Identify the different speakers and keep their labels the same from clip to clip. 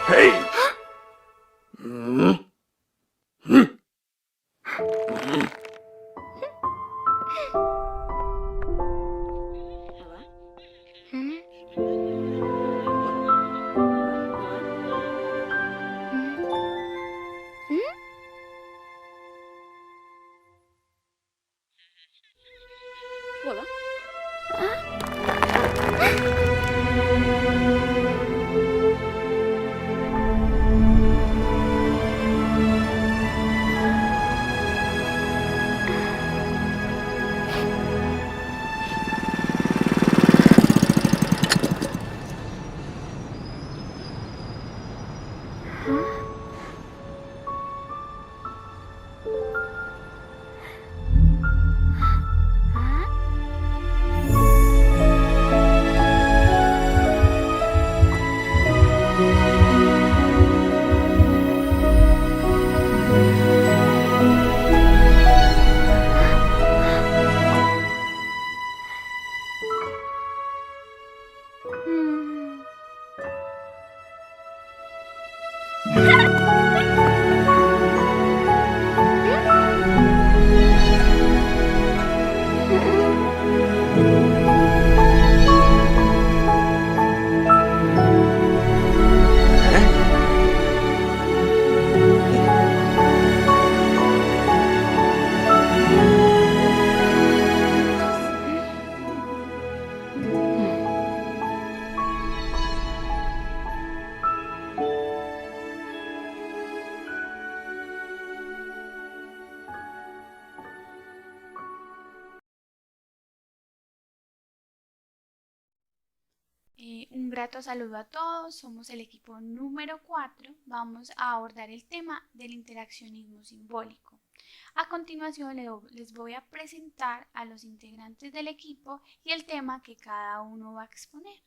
Speaker 1: Hey!
Speaker 2: Hola.
Speaker 3: Un grato saludo a todos, somos el equipo número 4. Vamos a abordar el tema del interaccionismo simbólico. A continuación les voy a presentar a los integrantes del equipo y el tema que cada uno va a exponer.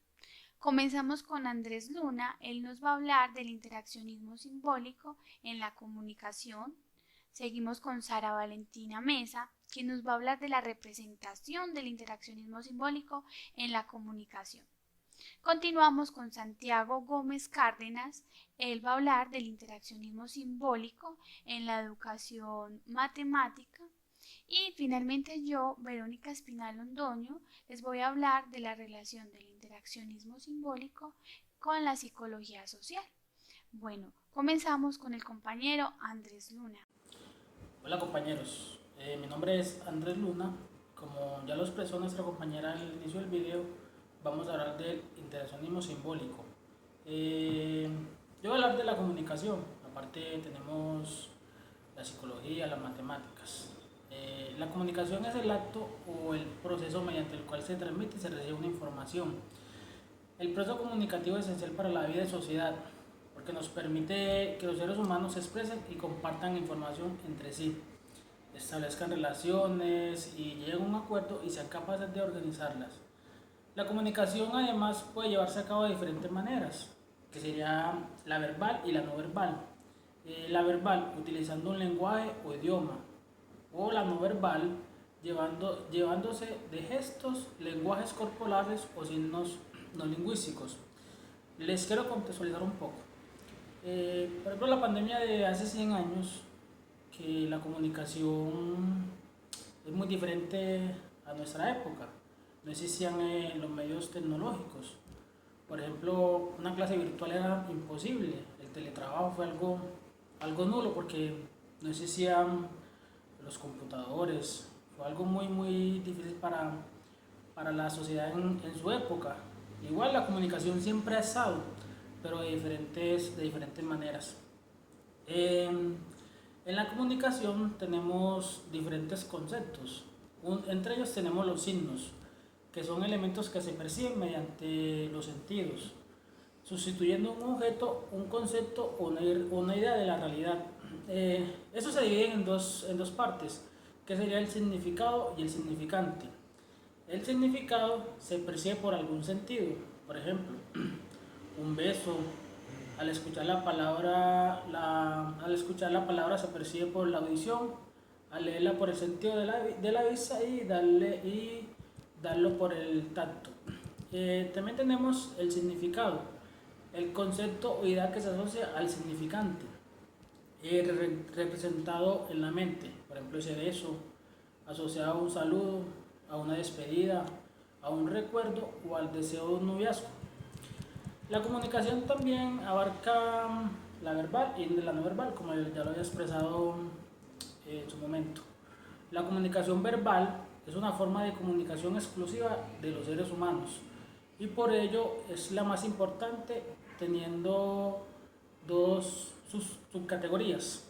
Speaker 3: Comenzamos con Andrés Luna, él nos va a hablar del interaccionismo simbólico en la comunicación. Seguimos con Sara Valentina Mesa, quien nos va a hablar de la representación del interaccionismo simbólico en la comunicación. Continuamos con Santiago Gómez Cárdenas, él va a hablar del interaccionismo simbólico en la educación matemática. Y finalmente yo, Verónica Espinal Londoño, les voy a hablar de la relación del interaccionismo simbólico con la psicología social. Bueno, comenzamos con el compañero Andrés Luna.
Speaker 4: Hola compañeros, mi nombre es Andrés Luna. Como ya lo expresó nuestra compañera al inicio del video, vamos a hablar del interaccionismo simbólico. Yo voy a hablar de la comunicación, aparte tenemos la psicología, las matemáticas. La comunicación es el acto o el proceso mediante el cual se transmite y se recibe una información. El proceso comunicativo es esencial para la vida de sociedad porque nos permite que los seres humanos se expresen y compartan información entre sí, establezcan relaciones y lleguen a un acuerdo y sean capaces de organizarlas. La comunicación además puede llevarse a cabo de diferentes maneras, que sería la verbal y la no verbal. La verbal utilizando un lenguaje o idioma, o la no verbal llevándose de gestos, lenguajes corporales o signos no lingüísticos. Les quiero contextualizar un poco. Por ejemplo, la pandemia de hace 100 años, que la comunicación es muy diferente a nuestra época. No existían los medios tecnológicos. Por ejemplo, una clase virtual era imposible. El teletrabajo fue algo nulo porque no existían los computadores, fue algo muy difícil para la sociedad en su época. Igual la comunicación siempre ha estado, pero de diferentes maneras. En la comunicación tenemos diferentes conceptos. Entre ellos tenemos los signos, que son elementos que se perciben mediante los sentidos, sustituyendo un objeto, un concepto o una idea de la realidad. Eso se divide en dos partes, que sería el significado y el significante. El significado se percibe por algún sentido, por ejemplo, un beso. Al escuchar la palabra se percibe por la audición, al leerla por el sentido de la vista y darlo por el tacto. También tenemos el significado, el concepto o idea que se asocia al significante, representado en la mente, por ejemplo ese beso, asociado a un saludo, a una despedida, a un recuerdo o al deseo de un noviazgo. La comunicación también abarca la verbal y la no verbal, como ya lo había expresado en su momento. La comunicación verbal es una forma de comunicación exclusiva de los seres humanos y por ello es la más importante, teniendo dos subcategorías,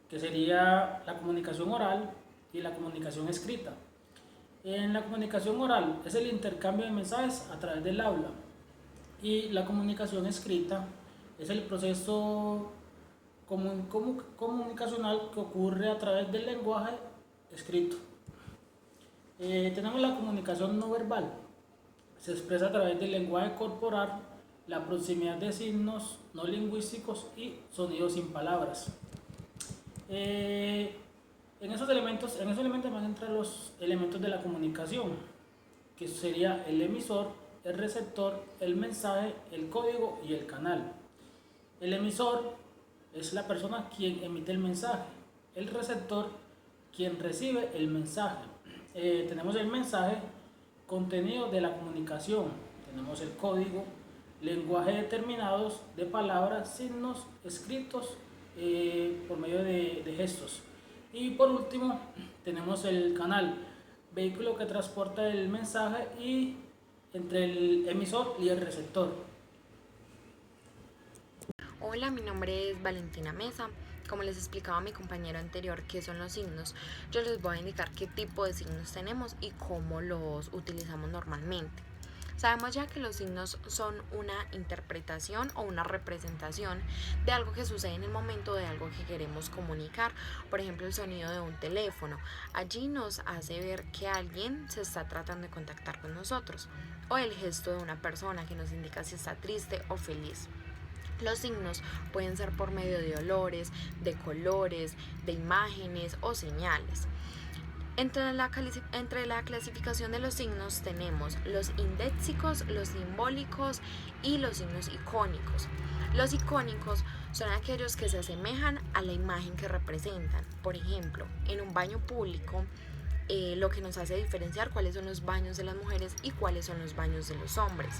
Speaker 4: que sería la comunicación oral y la comunicación escrita. En la comunicación oral es el intercambio de mensajes a través del habla y la comunicación escrita es el proceso comunicacional que ocurre a través del lenguaje escrito. Tenemos la comunicación no verbal, se expresa a través del lenguaje corporal, la proximidad de signos no lingüísticos y sonidos sin palabras. En esos elementos van a entrar los elementos de la comunicación, que sería el emisor, el receptor, el mensaje, el código y el canal. El emisor es la persona quien emite el mensaje, el receptor quien recibe el mensaje. Tenemos el mensaje, contenido de la comunicación, tenemos el código, lenguaje determinados de palabras, signos, escritos por medio de gestos. Y por último tenemos el canal, vehículo que transporta el mensaje y entre el emisor y el receptor.
Speaker 1: Hola, mi nombre es Valentina Mesa. Como les explicaba mi compañero anterior qué son los signos, yo les voy a indicar qué tipo de signos tenemos y cómo los utilizamos normalmente. Sabemos ya que los signos son una interpretación o una representación de algo que sucede en el momento, de algo que queremos comunicar. Por ejemplo, el sonido de un teléfono. Allí nos hace ver que alguien se está tratando de contactar con nosotros. O el gesto de una persona que nos indica si está triste o feliz. Los signos pueden ser por medio de olores, de colores, de imágenes o señales. Entre la clasificación de los signos tenemos los indéxicos, los simbólicos y los signos icónicos. Los icónicos son aquellos que se asemejan a la imagen que representan. Por ejemplo, en un baño público, lo que nos hace diferenciar cuáles son los baños de las mujeres y cuáles son los baños de los hombres.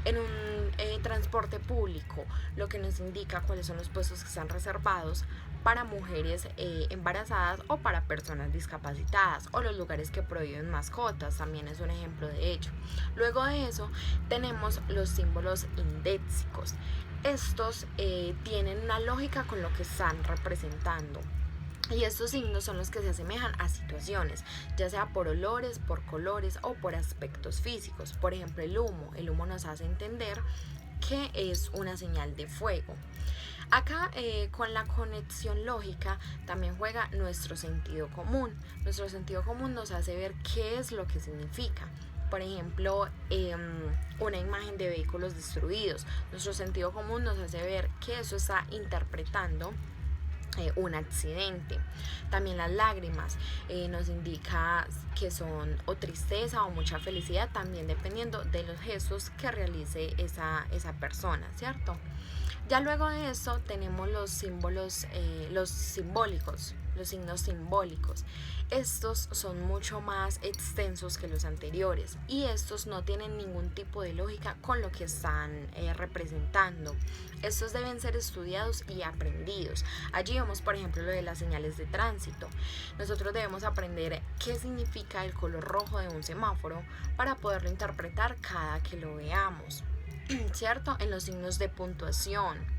Speaker 1: En un transporte público, lo que nos indica cuáles son los puestos que están reservados para mujeres embarazadas o para personas discapacitadas, o los lugares que prohíben mascotas, también es un ejemplo de ello. Luego de eso tenemos los símbolos indéxicos. Estos tienen una lógica con lo que están representando. Y estos signos son los que se asemejan a situaciones, ya sea por olores, por colores o por aspectos físicos. Por ejemplo, el humo nos hace entender que es una señal de fuego. Acá con la conexión lógica también juega nuestro sentido común. Nuestro sentido común nos hace ver qué es lo que significa. Por ejemplo, una imagen de vehículos destruidos. Nuestro sentido común nos hace ver que eso está interpretando un accidente. También las lágrimas nos indica que son o tristeza o mucha felicidad, también dependiendo de los gestos que realice esa persona, ¿cierto? Ya luego de esto tenemos los símbolos, los simbólicos. los signos simbólicos. Estos son mucho más extensos que los anteriores y estos no tienen ningún tipo de lógica con lo que están representando. Estos deben ser estudiados y aprendidos. Allí vemos, por ejemplo, lo de las señales de tránsito. Nosotros debemos aprender qué significa el color rojo de un semáforo para poderlo interpretar cada que lo veamos, ¿cierto? En los signos de puntuación.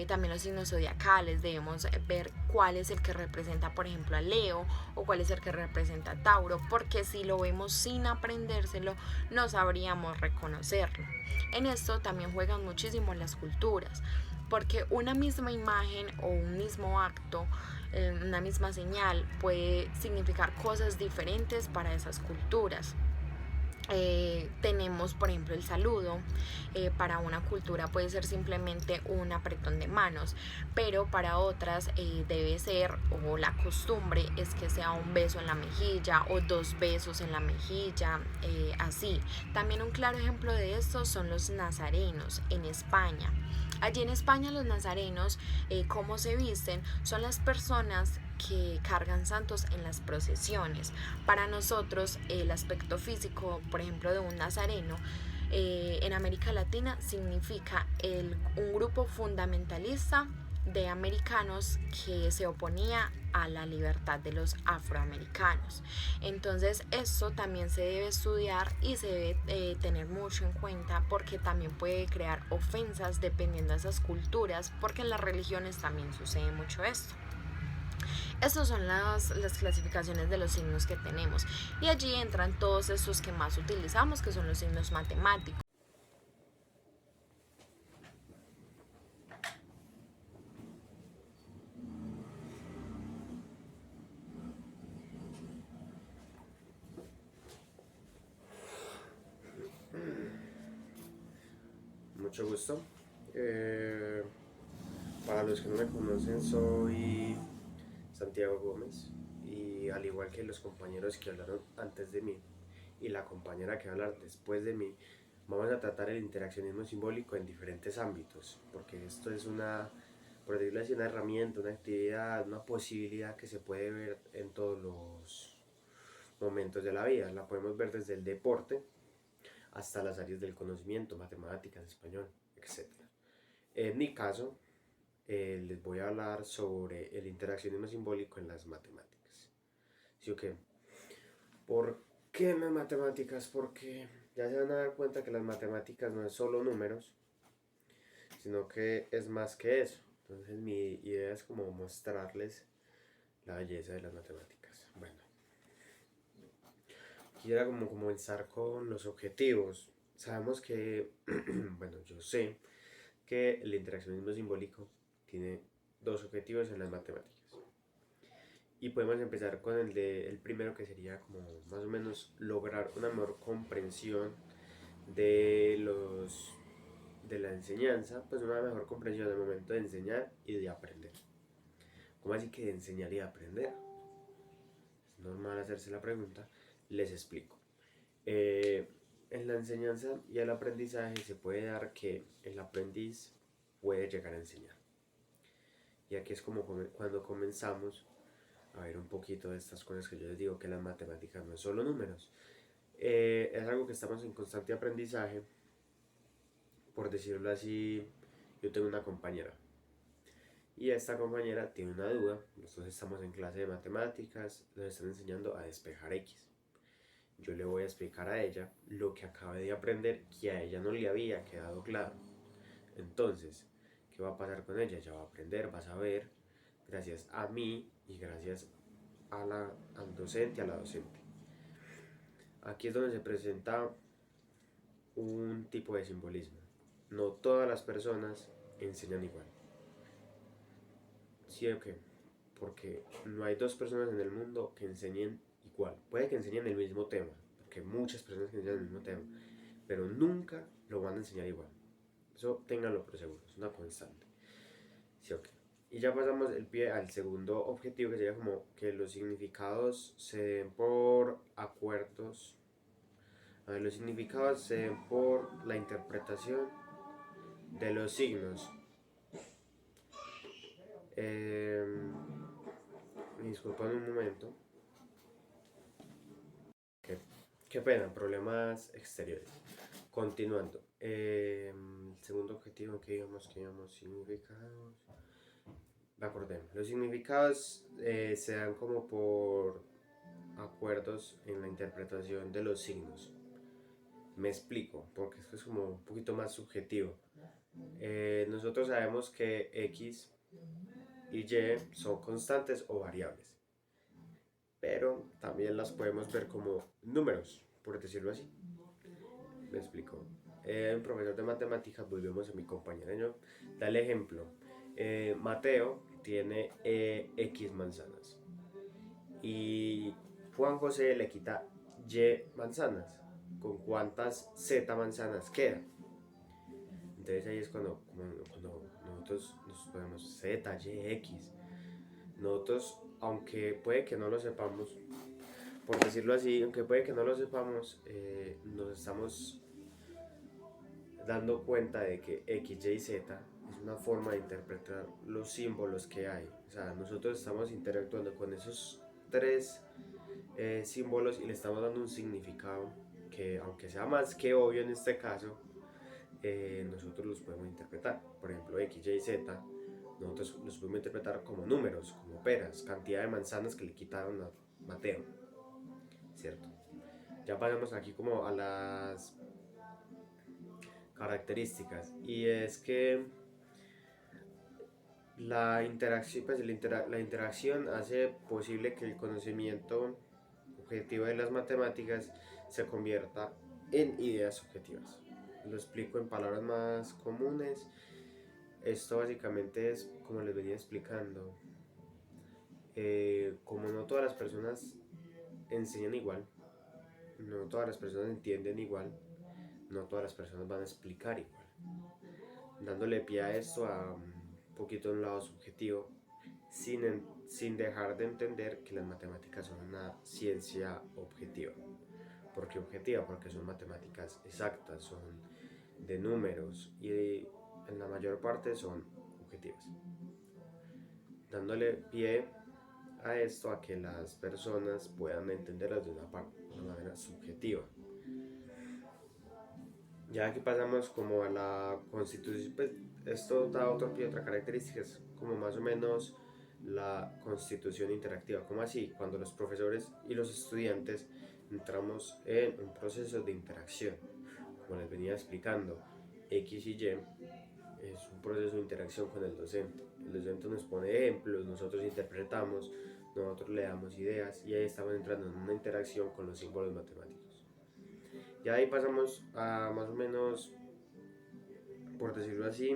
Speaker 1: También los signos zodiacales, debemos ver cuál es el que representa, por ejemplo, a Leo o cuál es el que representa a Tauro, porque si lo vemos sin aprendérselo no sabríamos reconocerlo. En esto también juegan muchísimo las culturas, porque una misma imagen o un mismo acto, una misma señal puede significar cosas diferentes para esas culturas. Tenemos, por ejemplo, el saludo. Para una cultura puede ser simplemente un apretón de manos, pero para otras debe ser, o la costumbre es que sea un beso en la mejilla o 2 besos en la mejilla, así. También un claro ejemplo de esto son los nazarenos en España. Allí en España los nazarenos, cómo se visten, son las personas que cargan santos en las procesiones. Para nosotros el aspecto físico, por ejemplo, de un nazareno en América Latina significa un grupo fundamentalista de americanos que se oponía a la libertad de los afroamericanos. Entonces esto también se debe estudiar y se debe tener mucho en cuenta, porque también puede crear ofensas dependiendo de esas culturas, porque en las religiones también sucede mucho esto. Estas son las clasificaciones de los signos que tenemos, y allí entran todos estos que más utilizamos, que son los signos matemáticos.
Speaker 2: Mucho gusto. Para los que no me conocen, soy Santiago Gómez, y al igual que los compañeros que hablaron antes de mí y la compañera que va a hablar después de mí, vamos a tratar el interaccionismo simbólico en diferentes ámbitos, porque esto es por decirlo así, una herramienta, una actividad, una posibilidad que se puede ver en todos los momentos de la vida. La podemos ver desde el deporte hasta las áreas del conocimiento, matemáticas, español, etc. En mi caso, les voy a hablar sobre el interaccionismo simbólico en las matemáticas. ¿Sí o qué? ¿Por qué en las matemáticas? Porque ya se van a dar cuenta que las matemáticas no es solo números, sino que es más que eso. Entonces mi idea es como mostrarles la belleza de las matemáticas. Bueno, quisiera como comenzar con los objetivos. Sabemos que, bueno, yo sé que el interaccionismo simbólico tiene 2 objetivos en las matemáticas. Y podemos empezar con el primero, que sería como más o menos lograr una mejor comprensión de la enseñanza, pues una mejor comprensión del momento de enseñar y de aprender. ¿Cómo así que de enseñar y de aprender? Es normal hacerse la pregunta, les explico. En la enseñanza y el aprendizaje se puede dar que el aprendiz puede llegar a enseñar. Y aquí es como cuando comenzamos a ver un poquito de estas cosas que yo les digo, que las matemáticas no es solo números. Es algo que estamos en constante aprendizaje. Por decirlo así, yo tengo una compañera y esta compañera tiene una duda. Nosotros estamos en clase de matemáticas, nos están enseñando a despejar X. Yo le voy a explicar a ella lo que acaba de aprender, que a ella no le había quedado claro. Entonces, ¿qué va a pasar con ella? Ella va a aprender, va a saber, gracias a mí y gracias al docente, a la docente. Aquí es donde se presenta un tipo de simbolismo. No todas las personas enseñan igual. ¿Sí o qué? Porque no hay 2 personas en el mundo que enseñen igual. Puede que enseñen el mismo tema, porque hay muchas personas que enseñan el mismo tema, pero nunca lo van a enseñar igual. Eso ténganlo por seguro, es una constante. ¿Sí o qué? Y ya pasamos el pie al segundo objetivo, que sería como que los significados se den por acuerdos. Los significados se den por la interpretación de los signos. Me disculpan un momento. Qué, qué pena, problemas exteriores. Continuando. El segundo objetivo que íbamos significados. Me acordé. Los significados se dan como por acuerdos en la interpretación de los signos. Me explico, porque esto es como un poquito más subjetivo. Nosotros sabemos que X y Y son constantes o variables, pero también las podemos ver como números, por decirlo así. Me explico. Un profesor de matemáticas, volvemos a mi compañero, ¿no? Da el ejemplo. Mateo tiene X manzanas y Juan José le quita Y manzanas. ¿Con cuántas Z manzanas queda? Entonces ahí es cuando nosotros nos ponemos Z, Y, X. Nosotros, aunque puede que no lo sepamos, por decirlo así, aunque puede que no lo sepamos, nos estamos dando cuenta de que X, Y, Z es una forma de interpretar los símbolos que hay. O sea, nosotros estamos interactuando con esos tres símbolos y le estamos dando un significado que, aunque sea más que obvio en este caso, nosotros los podemos interpretar. Por ejemplo, X, Y, Z, nosotros los podemos interpretar como números, como peras, cantidad de manzanas que le quitaron a Mateo, ¿cierto? Ya pasamos aquí como a las características, y es que la interacción, pues la interacción hace posible que el conocimiento objetivo de las matemáticas se convierta en ideas objetivas. Lo explico en palabras más comunes. Esto básicamente es, como les venía explicando, como no todas las personas enseñan igual, no todas las personas entienden igual, no todas las personas van a explicar igual, dándole pie a esto a un poquito un lado subjetivo, sin dejar de entender que las matemáticas son una ciencia objetiva. ¿Por qué objetiva? Porque son matemáticas exactas, son de números y en la mayor parte son objetivas. Dándole pie a esto a que las personas puedan entenderlas de una manera subjetiva. Ya que pasamos como a la constitución, pues esto da otro pie, otra característica, es como más o menos la constitución interactiva. ¿Cómo así? Cuando los profesores y los estudiantes entramos en un proceso de interacción. Como les venía explicando, X y Y es un proceso de interacción con el docente. El docente nos pone ejemplos, nosotros interpretamos, nosotros le damos ideas y ahí estamos entrando en una interacción con los símbolos matemáticos. Y ahí pasamos a más o menos, por decirlo así,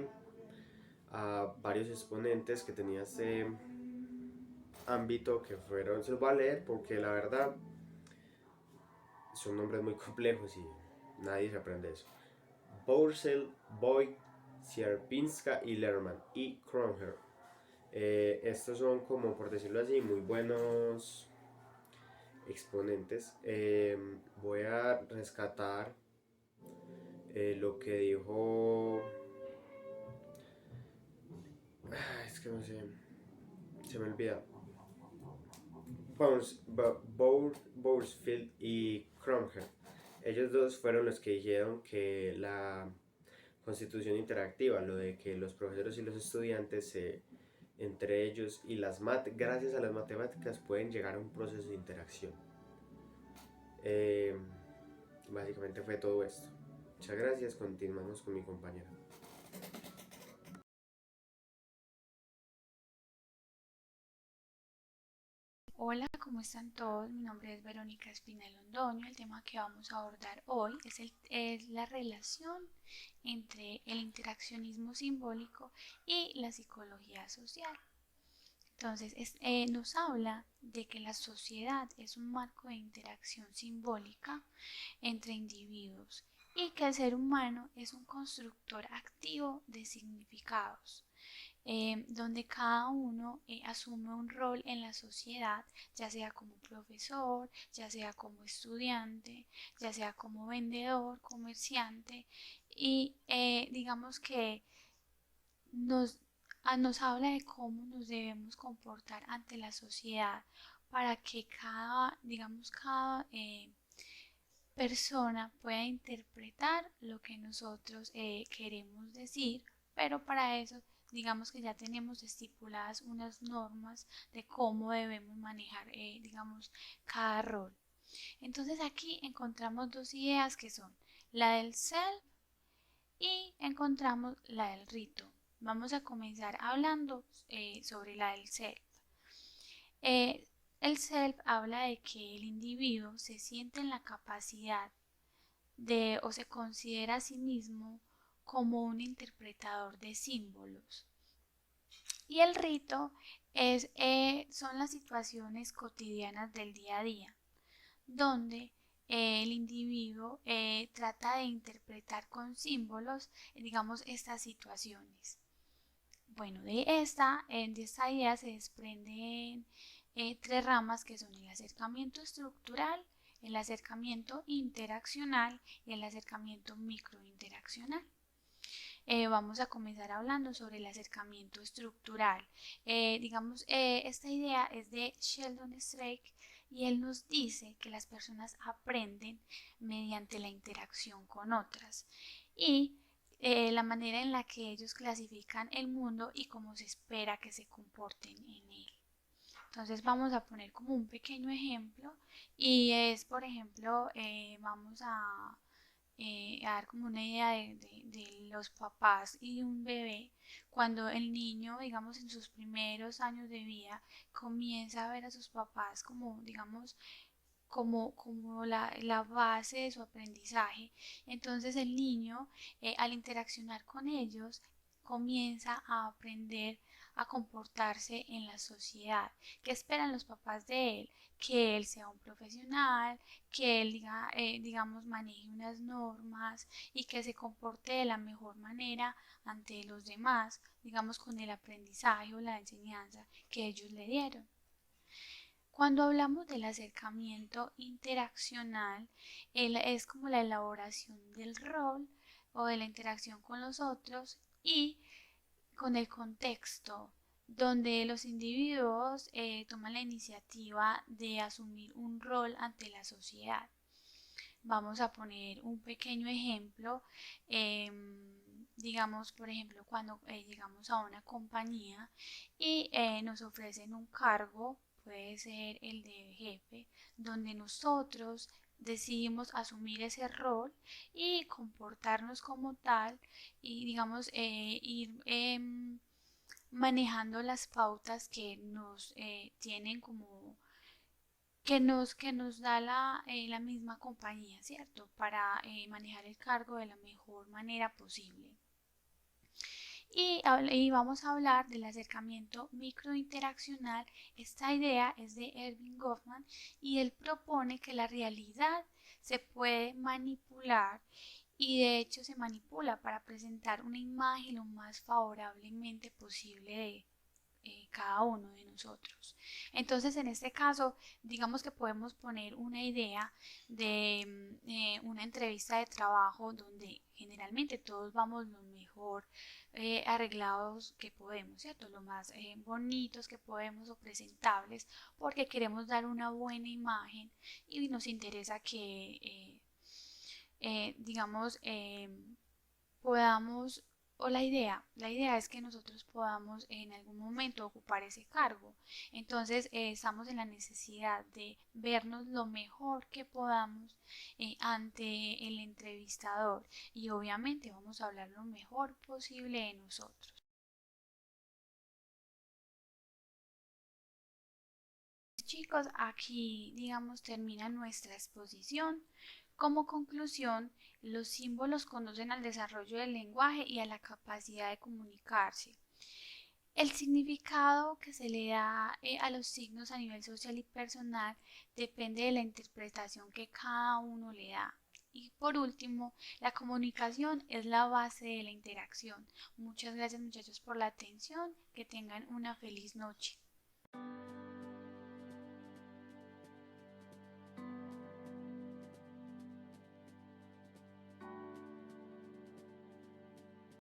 Speaker 2: a varios exponentes que tenía este ámbito que fueron, se los voy a leer porque la verdad son nombres muy complejos y nadie se aprende eso. Borsell, Boyd, Sierpinska y Lerman y Kronger. Estos son, como por decirlo así, muy buenos exponentes. Voy a rescatar lo que dijo... Es que no sé, se me olvida. Borsfield y Kronger. Ellos dos fueron los que dijeron que la constitución interactiva, lo de que los profesores y los estudiantes entre ellos y gracias a las matemáticas pueden llegar a un proceso de interacción. Básicamente fue todo esto. Muchas gracias, continuamos con mi compañera.
Speaker 3: Hola, ¿cómo están todos? Mi nombre es Verónica Espinal Londoño. El tema que vamos a abordar hoy es la relación entre el interaccionismo simbólico y la psicología social. Entonces, nos habla de que la sociedad es un marco de interacción simbólica entre individuos y que el ser humano es un constructor activo de significados. Donde cada uno asume un rol en la sociedad, ya sea como profesor, ya sea como estudiante, ya sea como vendedor, comerciante, y digamos que nos nos habla de cómo nos debemos comportar ante la sociedad para que cada persona pueda interpretar lo que nosotros queremos decir, pero para eso digamos que ya tenemos estipuladas unas normas de cómo debemos manejar, digamos, cada rol. Entonces aquí encontramos dos ideas que son la del self y encontramos la del rito. Vamos a comenzar hablando sobre la del self. Eh, el self habla de que el individuo se siente en la capacidad de o se considera a sí mismo como un interpretador de símbolos. Y el rito son las situaciones cotidianas del día a día, donde el individuo trata de interpretar con símbolos, digamos, estas situaciones. Bueno, de esta idea se desprenden tres ramas que son el acercamiento estructural, el acercamiento interaccional y el acercamiento microinteraccional. Vamos a comenzar hablando sobre el acercamiento estructural. Esta idea es de Sheldon Strake y él nos dice que las personas aprenden mediante la interacción con otras y la manera en la que ellos clasifican el mundo y cómo se espera que se comporten en él. Entonces vamos a poner como un pequeño ejemplo y es, por ejemplo, vamos a dar como una idea de los papás y un bebé. Cuando el niño, digamos, en sus primeros años de vida, comienza a ver a sus papás como, digamos, como la base de su aprendizaje. Entonces el niño, al interaccionar con ellos, comienza a aprender a comportarse en la sociedad. ¿Qué esperan los papás de él? Que él sea un profesional, que él digamos, maneje unas normas y que se comporte de la mejor manera ante los demás, digamos, con el aprendizaje o la enseñanza que ellos le dieron. Cuando hablamos del acercamiento interaccional, es como la elaboración del rol o de la interacción con los otros y con el contexto, donde los individuos toman la iniciativa de asumir un rol ante la sociedad. Vamos a poner un pequeño ejemplo. Digamos, por ejemplo, cuando llegamos a una compañía y nos ofrecen un cargo, puede ser el de jefe, donde nosotros decidimos asumir ese rol y comportarnos como tal y, digamos, ir manejando las pautas que nos tienen como que nos da la misma compañía, ¿cierto? Para manejar el cargo de la mejor manera posible. Y vamos a hablar del acercamiento microinteraccional. Esta idea es de Erving Goffman y él propone que la realidad se puede manipular y de hecho se manipula para presentar una imagen lo más favorablemente posible de cada uno de nosotros. Entonces, en este caso, digamos que podemos poner una idea de una entrevista de trabajo donde generalmente todos vamos lo mejor arreglados que podemos, ¿cierto? Lo más bonitos que podemos o presentables porque queremos dar una buena imagen y nos interesa que, digamos, podamos o la idea es que nosotros podamos en algún momento ocupar ese cargo. Entonces estamos en la necesidad de vernos lo mejor que podamos ante el entrevistador y obviamente vamos a hablar lo mejor posible de nosotros. Chicos, aquí digamos termina nuestra exposición. Como conclusión, los símbolos conducen al desarrollo del lenguaje y a la capacidad de comunicarse. El significado que se le da a los signos a nivel social y personal depende de la interpretación que cada uno le da. Y por último, la comunicación es la base de la interacción. Muchas gracias muchachos por la atención. Que tengan una feliz noche.